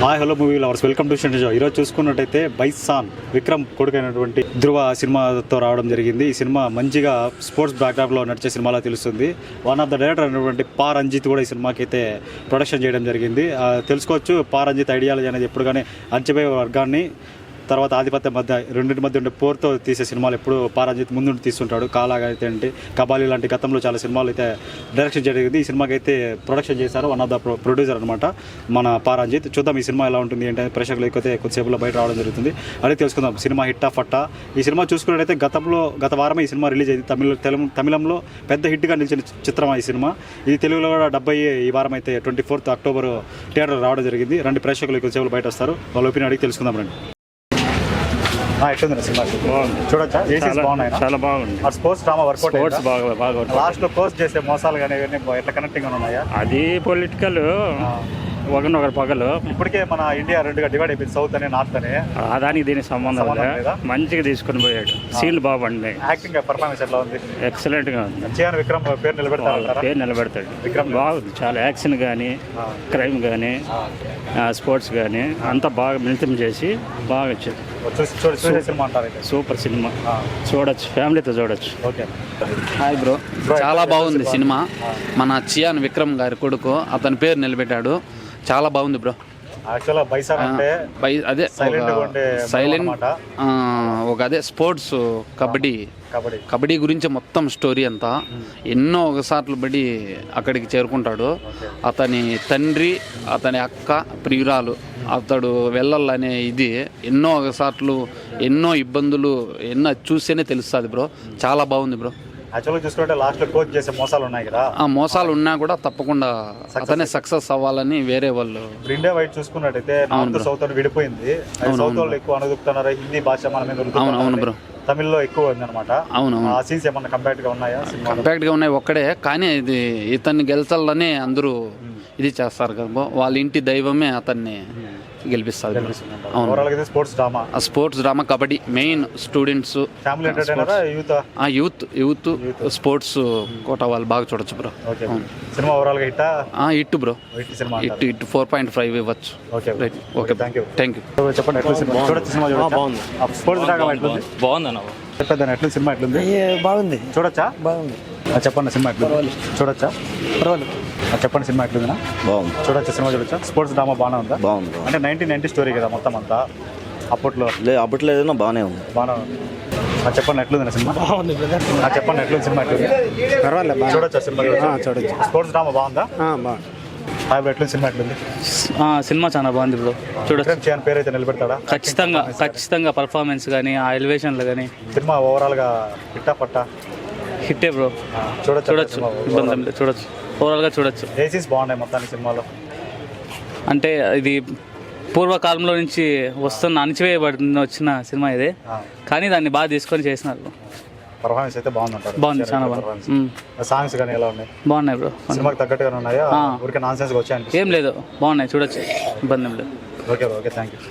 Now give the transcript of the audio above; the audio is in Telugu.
Hi hello movie lovers, welcome to show. ఈరోజు చూసుకున్నట్టయితే బైసాన్ విక్రమ్ కొడుకైనటువంటి ధృవ సినిమాతో రావడం జరిగింది. ఈ సినిమా మంచిగా స్పోర్ట్స్ బ్యాక్డ్రాప్లో నడిచే సినిమాలో తెలుస్తుంది. వన్ ఆఫ్ ద డైరెక్టర్ అయినటువంటి పా రంజిత్ కూడా ఈ సినిమాకి అయితే ప్రొడక్షన్ చేయడం జరిగింది. తెలుసుకోవచ్చు, పా రంజిత్ ఐడియాలజీ అనేది ఎప్పుడు కానీ అంచెపోయే వర్గాన్ని తర్వాత ఆధిపత్యం మధ్య రెండింటి మధ్య ఉండే పోర్తో తీసే సినిమాలు ఎప్పుడు పారంజిత్ ముందుండి తీస్తుంటాడు. కాలాగా అయితే ఏంటి, కబాలి లాంటి గతంలో చాలా సినిమాలు అయితే డైరెక్షన్ జరిగింది. ఈ సినిమాకి అయితే ప్రొడక్షన్ చేశారు వన్ ఆఫ్ ద ప్రొడ్యూసర్ అనమాట మన పారంజిత్. చూద్దాం ఈ సినిమా ఎలా ఉంటుంది ఏంటంటే ప్రేక్షకులు ఎక్కువ కొద్దిసేపులో బయట రావడం జరుగుతుంది. అదే తెలుసుకుందాం సినిమా హిట్టా ఫట్టా. ఈ సినిమా చూసుకున్నట్టయితే గత వారమే ఈ సినిమా రిలీజ్ అయింది. తమిళంలో పెద్ద హిట్గా నిలిచిన చిత్రం ఈ సినిమా. ఇది తెలుగులో కూడా 70 ఈ వారం అయితే 24 అక్టోబర్ థియేటర్ రావడం జరిగింది. రెండు ప్రేక్షకులు కొద్దిసేపులు బయట వస్తారు, వాళ్ళ ఒపీనియన్ అడిగి తెలుసుకుందాం రండి. ఎట్లుంది సినిమా? చూడొచ్చా? బాగున్నాయి, చాలా బాగుంది. స్పోర్ట్స్ డ్రామా వర్కౌట్ బాగా లాస్ట్ లో పోస్ట్ చేసే మోసాలు కానీ ఎట్లా కనెక్టింగ్ ఉన్నాయా? అది పొలిటికల్ ఒకరినొకరు పగలు. ఇప్పటికే మన ఇండియా రెండుగా డివైడ్ అయిపోయింది, సౌత్ అని నార్త్ అని. దానికి దీనికి సంబంధం లేదా, మంచిగా తీసుకుని పోయాడు. సీన్లు బాగుండి, యాక్టింగ్ పర్ఫార్మెన్స్ ఎట్లా ఉంది? ఎక్సలెంట్ గా ఉంది. చియాన్ విక్రమ్ పేరు నిలబెడతాడు. విక్రమ్ బాగుంది, చాలా యాక్షన్ కానీ క్రైమ్ కానీ స్పోర్ట్స్ కానీ అంతా బాగా మిళితం చేసి బాగా వచ్చింది. సూపర్ సినిమా, చూడొచ్చు, ఫ్యామిలీతో చూడొచ్చు. ఓకే. హాయ్ బ్రో, చాలా బాగుంది సినిమా. మన చియాన్ విక్రమ్ గారి కొడుకు, అతని పేరు నిలబెట్టాడు. చాలా బాగుంది బ్రో. అదే సైలెంట్ ఒక అదే స్పోర్ట్స్ కబడ్డీ గురించి మొత్తం స్టోరీ అంతా. ఎన్నో ఒకసార్లు బడి అక్కడికి చేరుకుంటాడు. అతని తండ్రి, అతని అక్క, ప్రియురాలు, అతడు వెళ్ళాలనే ఇది ఎన్నో ఒకసార్లు ఎన్నో ఇబ్బందులు ఎన్నో చూస్తేనే తెలుస్తుంది బ్రో. చాలా బాగుంది బ్రో. యాక్చువల్గా చూసుకుంటే లాస్ట్ లో కోచ్ చేసే మోసాలు ఉన్నాయి కదా, ఆ మోసాలు ఉన్నా కూడా తప్పకుండా అతనే సక్సెస్ అవ్వాలని వేరే వాళ్ళు. ఇండియా వైట్ చూసుకున్నట్టయితే నార్త్ సౌత్ అని విడిపోయింది. సౌత్ వాళ్ళు ఎక్కువ అనుగుతున్నారు, హిందీ భాష మన మీద. అవును బ్రో, తమిళ్లో ఎక్కువ ఉంది అనమాట. అవును, ఆ సీన్స్ ఏమన్నా కంపాక్ట్ గా ఉన్నాయా? కంపాక్ట్ గా ఉన్నాయి ఒక్కడే, కానీ ఇది ఇతన్ని గెలిచాలని అందరూ ఇది చేస్తారు కదా. వాళ్ళ ఇంటి దైవమే అతన్ని గెలిపిస్తారు. Sports drama, kabaddi main. Students, youth sports quota వాళ్ళు బాగా చూడొచ్చు బ్రో. హిట్ బ్రో, హిట్ 4.5 ఇవ్వచ్చు. Okay, thank you. చెప్పండి, సినిమా ఎట్లుంది? బాగుంది. చూడొచ్చా? బాగుంది. చెప్పండి, సినిమా ఎట్లుంది? చూడొచ్చా? పర్వాలేదు. చెప్పండి, సినిమా ఎట్లుందినా? బాగుంది. చూడొచ్చా? సినిమా చూడొచ్చా? స్పోర్ట్స్ డ్రామా బాగానే ఉందా? బాగుంది. అంటే 1990 స్టోరీ కదా మొత్తం అంతా. అప్పట్లో ఏదైనా బాగానే ఉంది. చెప్పండి, ఎట్లుంది సినిమా? బాగుంది. చెప్పండి, ఎట్లుంది సినిమా? ఎట్లుంది? పర్వాలేదు. చూడొచ్చా సినిమా? చూడొచ్చు. స్పోర్ట్స్ డ్రామా బాగుందా? బాగుంది. ఎట్లుంది సినిమా? ఎట్లుంది? సినిమా చాలా బాగుంది బ్రో. చూడొచ్చు. పేరు అయితే నిలబెడతాడా? ఖచ్చితంగా పర్ఫార్మెన్స్ కానీ ఆ ఎలివేషన్లు కానీ. సినిమా ఓవరాల్ గా హిట్టా పట్టా? హిట్టే బ్రో. చూడొచ్చు, ఇబ్బంది లేదు, చూడొచ్చు. ఓవరాల్గా చూడొచ్చు. ఏ సీన్స్ బాగున్నాయి మొత్తానికి సినిమాలో? అంటే ఇది పూర్వకాలంలో నుంచి అణచివేయబడిన వచ్చిన సినిమా ఇది, కానీ దాన్ని బాగా తీసుకొని చేసినారు. పర్ఫార్మెన్స్ అయితే బాగుందంటారు? బాగుంది, చాలా బాగుంది. సాంగ్స్ కానీ ఎలా ఉన్నాయి? బాగున్నాయి బ్రో. సినిమాకి తగ్గట్టుగా ఉన్నాయా? ఊరికే నాన్ సెన్స్ వచ్చాయండి? ఏం లేదు, బాగున్నాయి, చూడొచ్చు, ఇబ్బంది ఏం లేదు. Okay, thank you.